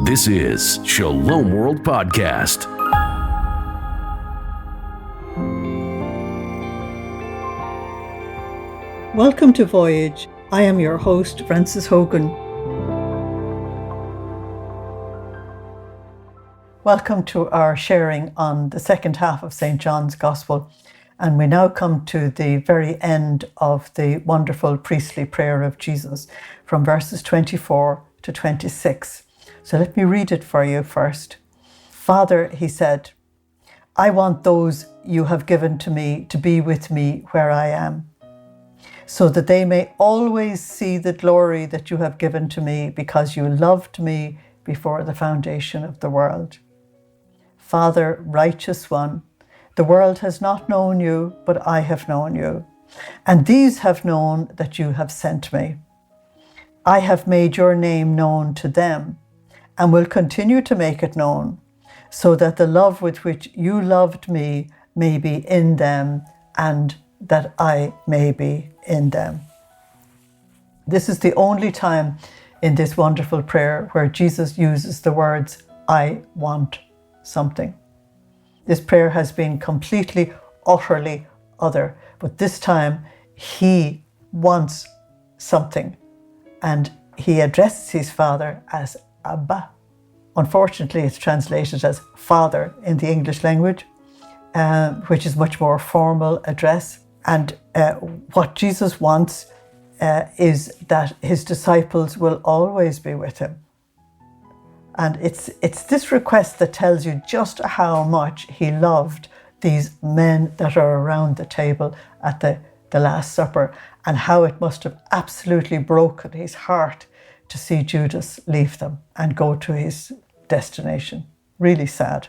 This is Shalom World Podcast. Welcome to Voyage. I am your host, Frances Hogan. Welcome to our sharing on the second half of St. John's Gospel. And we now come to the very end of the wonderful priestly prayer of Jesus from verses 24 to 26. So let me read it for you first. Father, he said, I want those you have given to me to be with me where I am, so that they may always see the glory that you have given to me because you loved me before the foundation of the world. Father, righteous one, the world has not known you, but I have known you, and these have known that you have sent me. I have made your name known to them and will continue to make it known, so that the love with which you loved me may be in them and that I may be in them. This is the only time in this wonderful prayer where Jesus uses the words, I want something. This prayer has been completely, utterly other, but this time he wants something, and he addresses his Father as Abba. Unfortunately, it's translated as Father in the English language, which is much more formal address. And what Jesus wants is that his disciples will always be with him. And it's this request that tells you just how much he loved these men that are around the table at the Last Supper, and how it must have absolutely broken his heart to see Judas leave them and go to his destination. Really sad.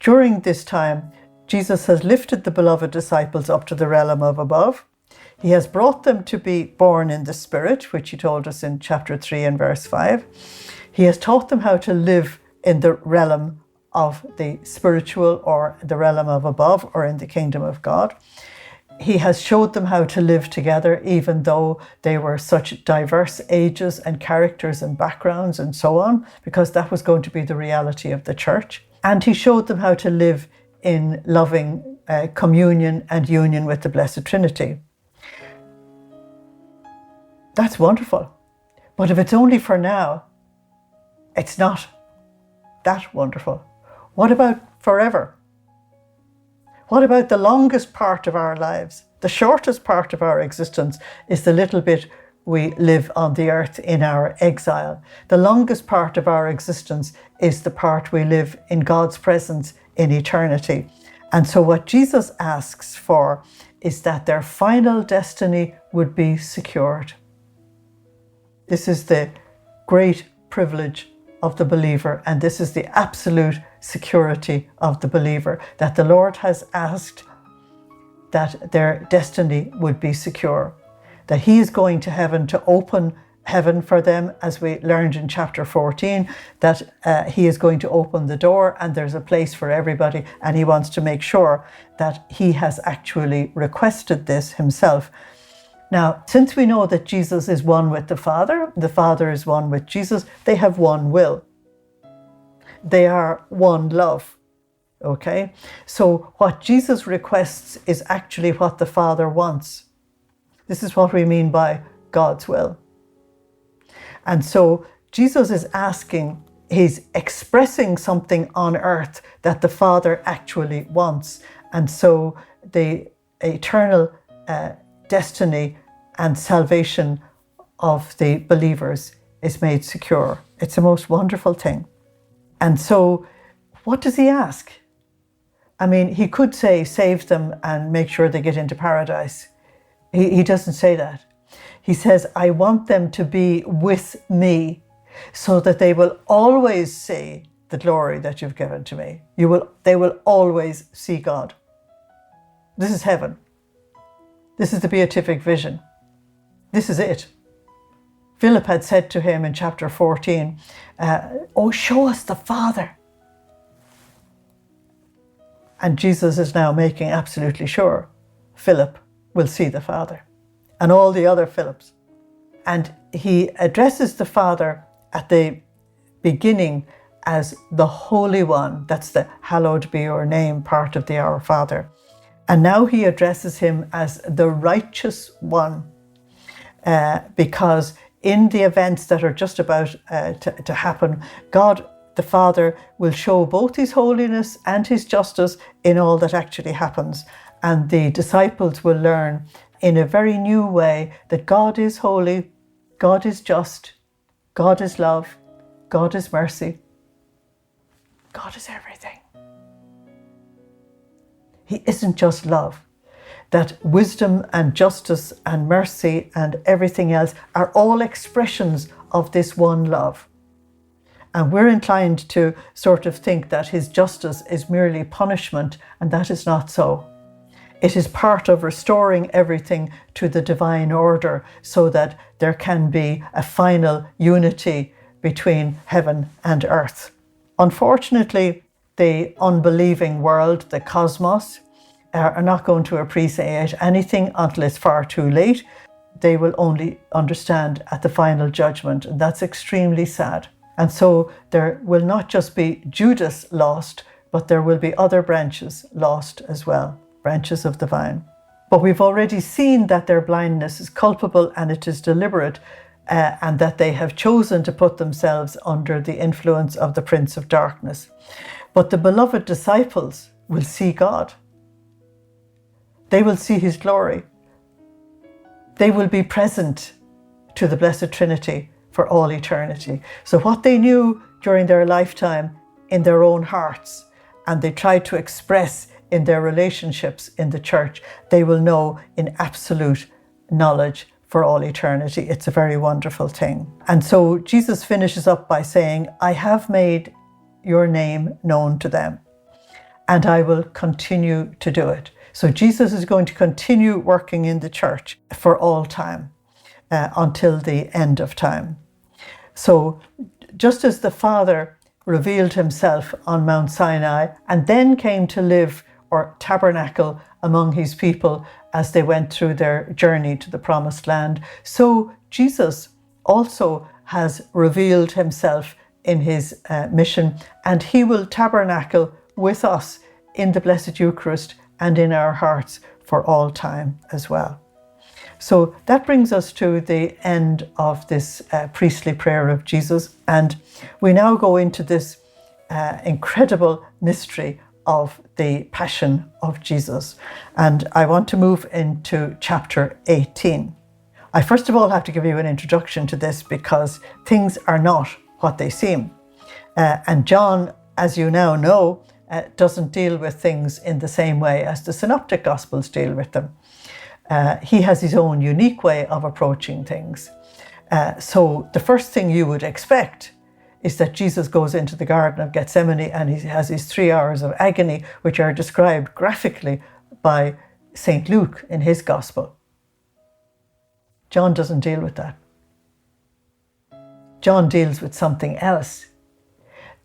During this time, Jesus has lifted the beloved disciples up to the realm of above. He has brought them to be born in the Spirit, which he told us in chapter 3 and verse 5. He has taught them how to live in the realm of the spiritual, or the realm of above, or in the kingdom of God. He has showed them how to live together, even though they were such diverse ages and characters and backgrounds and so on, because that was going to be the reality of the church. And he showed them how to live in loving communion and union with the Blessed Trinity. That's wonderful. But if it's only for now, it's not that wonderful. What about forever? What about the longest part of our lives? The shortest part of our existence is the little bit we live on the earth in our exile. The longest part of our existence is the part we live in God's presence in eternity. And so what Jesus asks for is that their final destiny would be secured. This is the great privilege of the believer, and this is the absolute security of the believer, that the Lord has asked that their destiny would be secure, that he is going to heaven to open heaven for them, as we learned in chapter 14, that he is going to open the door and there's a place for everybody, and he wants to make sure that he has actually requested this himself. Now, since we know that Jesus is one with the Father is one with Jesus, they have one will. They are one love. Okay? So what Jesus requests is actually what the Father wants. This is what we mean by God's will. And so Jesus is asking, he's expressing something on earth that the Father actually wants. And so the eternal destiny and salvation of the believers is made secure. It's a most wonderful thing. And so what does he ask? I mean, he could say, save them and make sure they get into paradise. He doesn't say that. He says, I want them to be with me so that they will always see the glory that you've given to me. They will always see God. This is heaven. This is the beatific vision. This is it. Philip had said to him in chapter 14, oh, show us the Father. And Jesus is now making absolutely sure Philip will see the Father, and all the other Philips. And he addresses the Father at the beginning as the Holy One. That's the hallowed be your name part of the Our Father. And now he addresses him as the righteous one, because in the events that are just about to happen, God the Father will show both his holiness and his justice in all that actually happens. And the disciples will learn in a very new way that God is holy, God is just, God is love, God is mercy, God is everything. He isn't just love. That wisdom and justice and mercy and everything else are all expressions of this one love. And we're inclined to sort of think that his justice is merely punishment, and that is not so. It is part of restoring everything to the divine order so that there can be a final unity between heaven and earth. Unfortunately, the unbelieving world, the cosmos, are not going to appreciate anything until it's far too late. They will only understand at the final judgment, and that's extremely sad. And so there will not just be Judas lost, but there will be other branches lost as well, branches of the vine. But we've already seen that their blindness is culpable and it is deliberate, and that they have chosen to put themselves under the influence of the Prince of Darkness. But the beloved disciples will see God. They will see his glory. They will be present to the Blessed Trinity for all eternity. So what they knew during their lifetime in their own hearts, and they tried to express in their relationships in the church, they will know in absolute knowledge for all eternity. It's a very wonderful thing. And so Jesus finishes up by saying, I have made your name known to them, and I will continue to do it. So Jesus is going to continue working in the church for all time, until the end of time. So just as the Father revealed himself on Mount Sinai and then came to live or tabernacle among his people as they went through their journey to the promised land, so Jesus also has revealed himself in his mission, and he will tabernacle with us in the Blessed Eucharist and in our hearts for all time as well. So that brings us to the end of this priestly prayer of Jesus, and we now go into this incredible mystery of the Passion of Jesus. And I want to move into chapter 18. I first of all have to give you an introduction to this because things are not what they seem. And John, as you now know, doesn't deal with things in the same way as the Synoptic Gospels deal with them. He has his own unique way of approaching things. So the first thing you would expect is that Jesus goes into the Garden of Gethsemane and he has his 3 hours of agony, which are described graphically by St. Luke in his Gospel. John doesn't deal with that. John deals with something else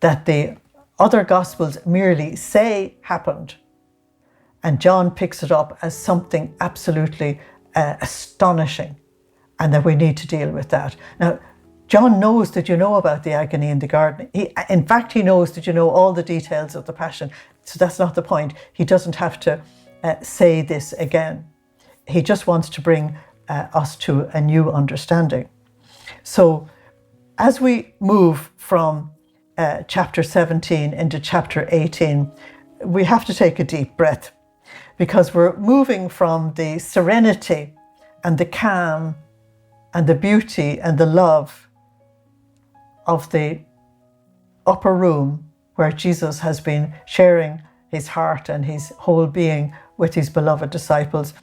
that the other Gospels merely say happened, and John picks it up as something absolutely astonishing, and that we need to deal with that. Now, John knows that you know about the agony in the garden. In fact, he knows that you know all the details of the Passion. So that's not the point. He doesn't have to say this again. He just wants to bring us to a new understanding. So as we move from chapter 17 into chapter 18, we have to take a deep breath, because we're moving from the serenity and the calm and the beauty and the love of the upper room where Jesus has been sharing his heart and his whole being with his beloved disciples.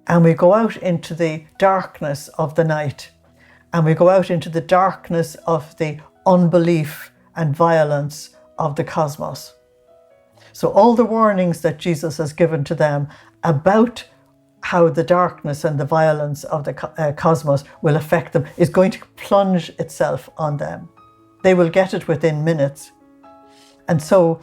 And we go out into the darkness of the night, and we go out into the darkness of the unbelief and violence of the cosmos. So all the warnings that Jesus has given to them about how the darkness and the violence of the cosmos will affect them is going to plunge itself on them. They will get it within minutes. And so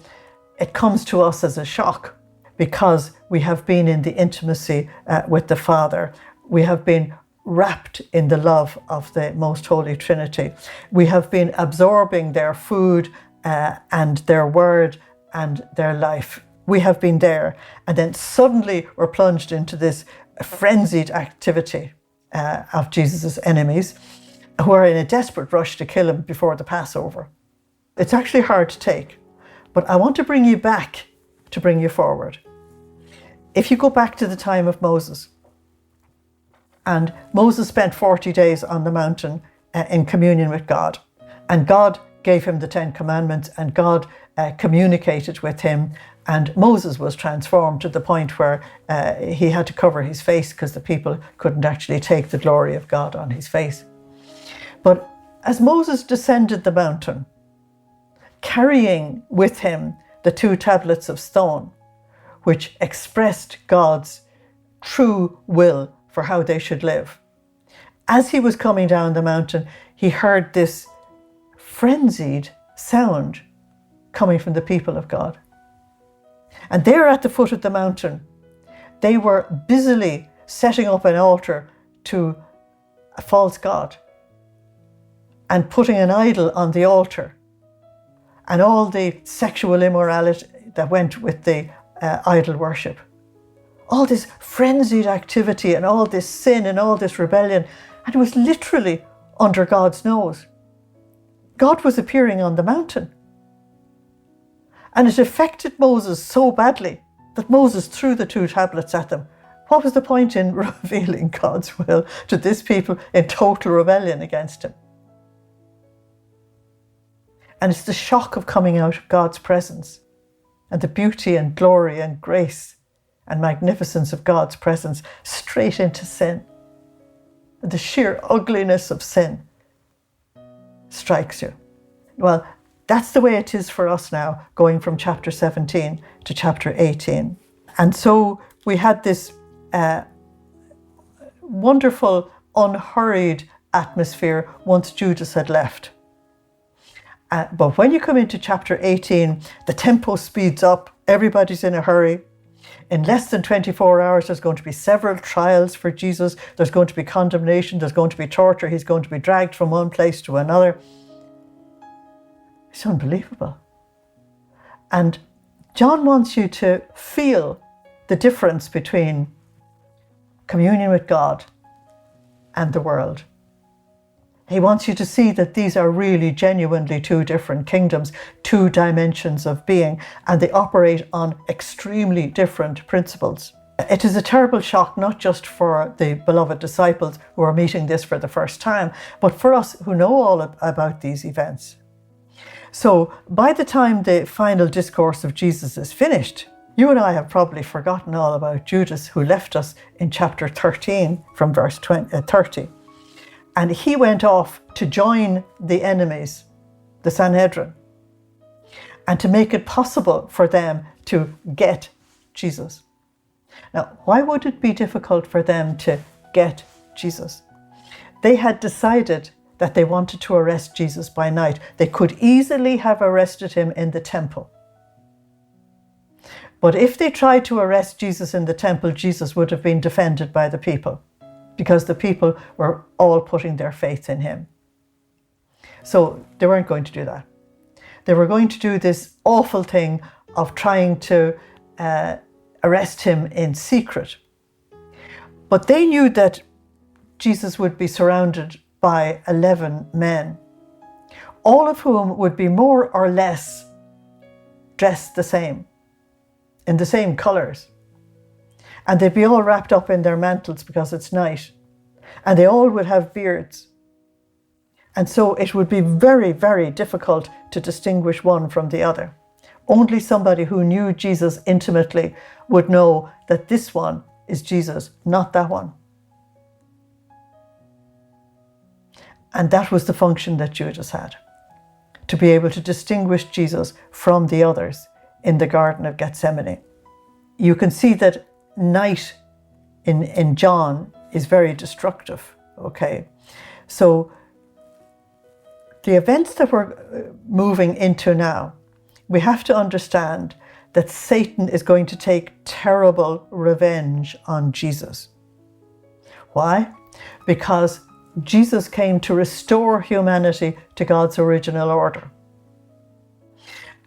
it comes to us as a shock, because we have been in the intimacy with the Father. We have been wrapped in the love of the Most Holy Trinity. We have been absorbing their food and their word and their life. We have been there. And then suddenly we're plunged into this frenzied activity of Jesus' enemies, who are in a desperate rush to kill him before the Passover. It's actually hard to take, but I want to bring you back to bring you forward. If you go back to the time of Moses, and Moses spent 40 days on the mountain in communion with God, and God gave him the 10 Commandments, and God communicated with him, and Moses was transformed to the point where he had to cover his face because the people couldn't actually take the glory of God on his face. But as Moses descended the mountain, carrying with him the 2 tablets of stone, which expressed God's true will for how they should live, as he was coming down the mountain, he heard this frenzied sound coming from the people of God. And there at the foot of the mountain, they were busily setting up an altar to a false god and putting an idol on the altar, and all the sexual immorality that went with the idol worship. All this frenzied activity and all this sin and all this rebellion, and it was literally under God's nose. God was appearing on the mountain. And it affected Moses so badly that Moses threw the 2 tablets at them. What was the point in revealing God's will to this people in total rebellion against him? And it's the shock of coming out of God's presence and the beauty and glory and grace and magnificence of God's presence straight into sin. And the sheer ugliness of sin strikes you. Well, that's the way it is for us now, going from chapter 17 to chapter 18. And so we had this wonderful, unhurried atmosphere once Judas had left. But when you come into chapter 18, the tempo speeds up, everybody's in a hurry. In less than 24 hours, there's going to be several trials for Jesus. There's going to be condemnation, there's going to be torture, he's going to be dragged from one place to another. It's unbelievable. And John wants you to feel the difference between communion with God and the world. He wants you to see that these are really genuinely 2 different kingdoms, 2 dimensions of being, and they operate on extremely different principles. It is a terrible shock, not just for the beloved disciples who are meeting this for the first time, but for us who know all about these events. So by the time the final discourse of Jesus is finished, you and I have probably forgotten all about Judas, who left us in chapter 13 from verse 30. And he went off to join the enemies, the Sanhedrin, and to make it possible for them to get Jesus. Now, why would it be difficult for them to get Jesus? They had decided that they wanted to arrest Jesus by night. They could easily have arrested him in the temple. But if they tried to arrest Jesus in the temple, Jesus would have been defended by the people, because the people were all putting their faith in him. So they weren't going to do that. They were going to do this awful thing of trying to arrest him in secret. But they knew that Jesus would be surrounded by 11 men, all of whom would be more or less dressed the same, in the same colours. And they'd be all wrapped up in their mantles because it's night. And they all would have beards. And so it would be very, very difficult to distinguish one from the other. Only somebody who knew Jesus intimately would know that this one is Jesus, not that one. And that was the function that Judas had, to be able to distinguish Jesus from the others in the Garden of Gethsemane. You can see that night in John is very destructive, okay? So the events that we're moving into now, we have to understand that Satan is going to take terrible revenge on Jesus. Why? Because Jesus came to restore humanity to God's original order.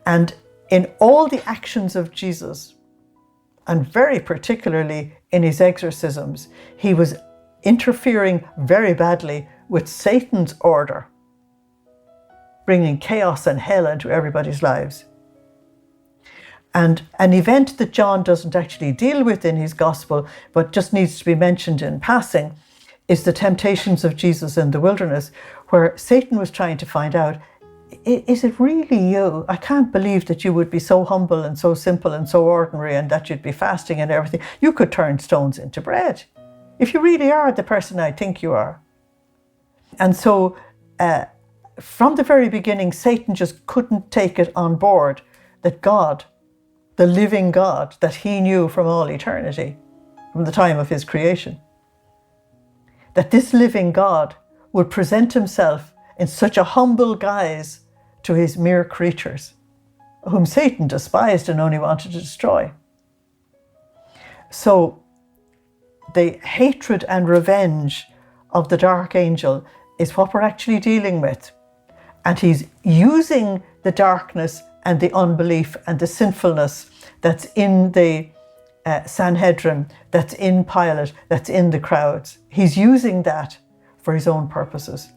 And in all the actions of Jesus, and very particularly in his exorcisms, he was interfering very badly with Satan's order, bringing chaos and hell into everybody's lives. And an event that John doesn't actually deal with in his gospel, but just needs to be mentioned in passing, is the temptations of Jesus in the wilderness, where Satan was trying to find out, is it really you? I can't believe that you would be so humble and so simple and so ordinary, and that you'd be fasting and everything. You could turn stones into bread if you really are the person I think you are. And so from the very beginning, Satan just couldn't take it on board that God, the living God that he knew from all eternity, from the time of his creation, that this living God would present himself in such a humble guise to his mere creatures, whom Satan despised and only wanted to destroy. So the hatred and revenge of the dark angel is what we're actually dealing with. And he's using the darkness and the unbelief and the sinfulness that's in the Sanhedrin, that's in Pilate, that's in the crowds. He's using that for his own purposes.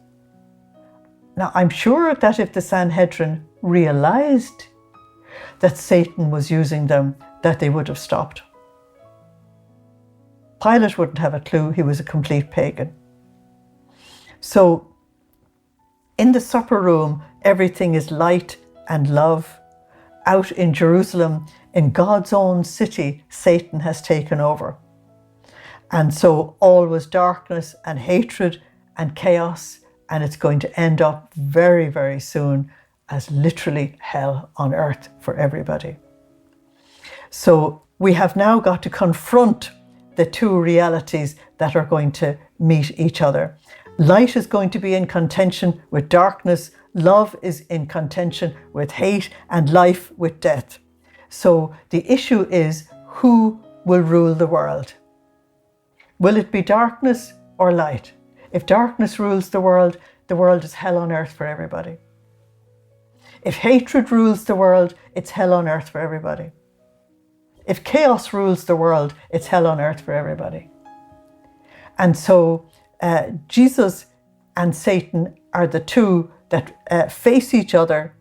Now, I'm sure that if the Sanhedrin realized that Satan was using them, that they would have stopped. Pilate wouldn't have a clue. He was a complete pagan. So in the supper room, everything is light and love. Out in Jerusalem, in God's own city, Satan has taken over. And so all was darkness and hatred and chaos, and it's going to end up very, very soon as literally hell on earth for everybody. So we have now got to confront the two realities that are going to meet each other. Light is going to be in contention with darkness, love is in contention with hate, and life with death. So the issue is, who will rule the world? Will it be darkness or light? If darkness rules the world is hell on earth for everybody. If hatred rules the world, it's hell on earth for everybody. If chaos rules the world, it's hell on earth for everybody. And so Jesus and Satan are the two that face each other,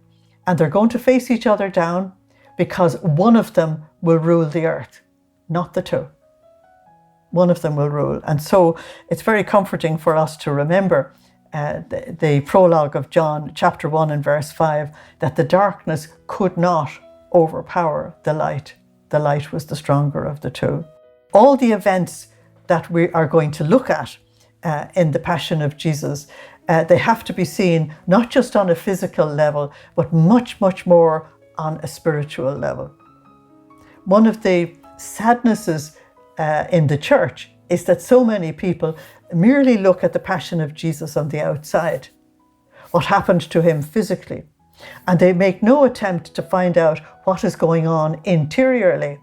and they're going to face each other down, because one of them will rule the earth, not the two. One of them will rule. And so it's very comforting for us to remember the prologue of John chapter 1 and verse 5, that the darkness could not overpower the light. The light was the stronger of the two. All the events that we are going to look at in the Passion of Jesus, they have to be seen not just on a physical level, but much, much more on a spiritual level. One of the sadnesses in the church is that so many people merely look at the Passion of Jesus on the outside, what happened to him physically, and they make no attempt to find out what is going on interiorly,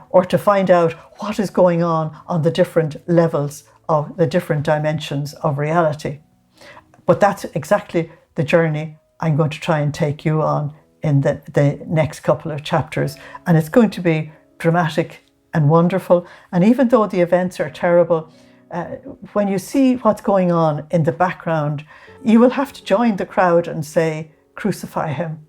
or to find out what is going on the different levels of the different dimensions of reality. But that's exactly the journey I'm going to try and take you on in the next couple of chapters. And it's going to be dramatic and wonderful. And even though the events are terrible, when you see what's going on in the background, you will have to join the crowd and say, crucify him,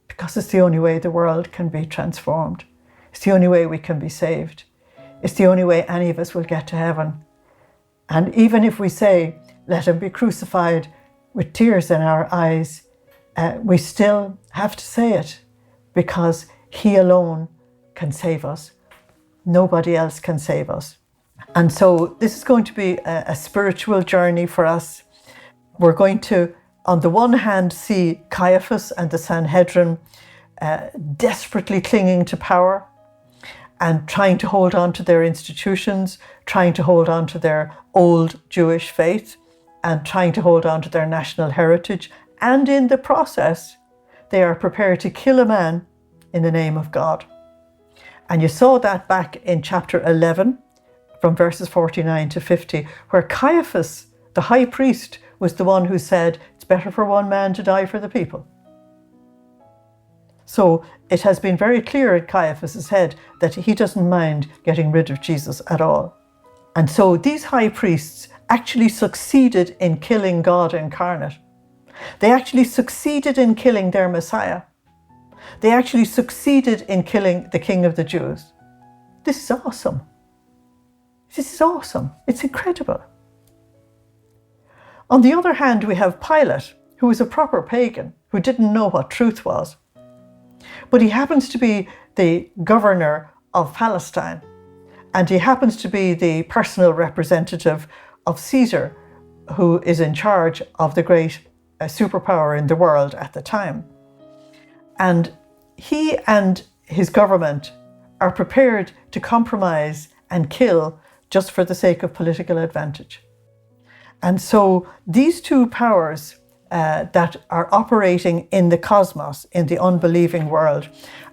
because it's the only way the world can be transformed. It's the only way we can be saved. It's the only way any of us will get to heaven. And even if we say, let him be crucified with tears in our eyes, we still have to say it, because he alone can save us. Nobody else can save us. And so this is going to be a spiritual journey for us. We're going to, on the one hand, see Caiaphas and the Sanhedrin desperately clinging to power and trying to hold on to their institutions, trying to hold on to their old Jewish faith, and trying to hold on to their national heritage. And in the process, they are prepared to kill a man in the name of God. And you saw that back in chapter 11, from verses 49 to 50, where Caiaphas, the high priest, was the one who said, it's better for one man to die for the people. So it has been very clear in Caiaphas' head that he doesn't mind getting rid of Jesus at all. And so these high priests actually succeeded in killing God incarnate. They actually succeeded in killing their Messiah. They actually succeeded in killing the King of the Jews. This is awesome. This is awesome. It's incredible. On the other hand, we have Pilate, who was a proper pagan, who didn't know what truth was. But he happens to be the governor of Palestine, and he happens to be the personal representative of Caesar, who is in charge of the great superpower in the world at the time. And he and his government are prepared to compromise and kill just for the sake of political advantage. And so these two powers that are operating in the cosmos, in the unbelieving world,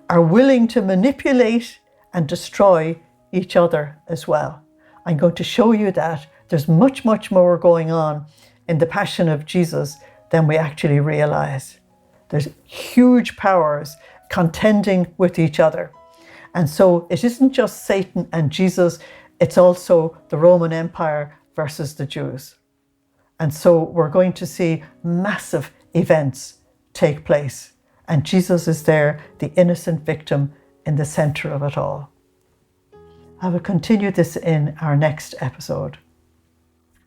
are willing to manipulate and destroy each other as well. I'm going to show you that there's much, much more going on in the passion of Jesus than we actually realize. There's huge powers contending with each other. And so it isn't just Satan and Jesus, it's also the Roman Empire versus the Jews. And so we're going to see massive events take place. And Jesus is there, the innocent victim, in the center of it all. I will continue this in our next episode.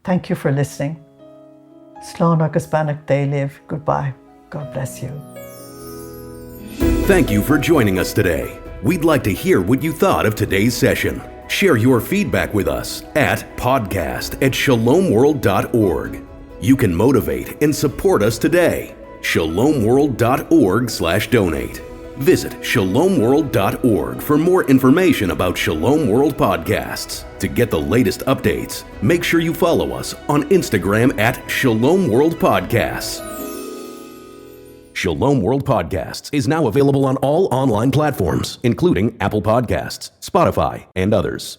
Thank you for listening. Slán agus banach dé live. Goodbye. God bless you. Thank you for joining us today. We'd like to hear what you thought of today's session. Share your feedback with us at podcast@shalomworld.org. You can motivate and support us today. shalomworld.org/donate. Visit shalomworld.org for more information about Shalom World Podcasts. To get the latest updates, make sure you follow us on Instagram at Shalom World Podcasts. Shalom World Podcasts is now available on all online platforms, including Apple Podcasts, Spotify, and others.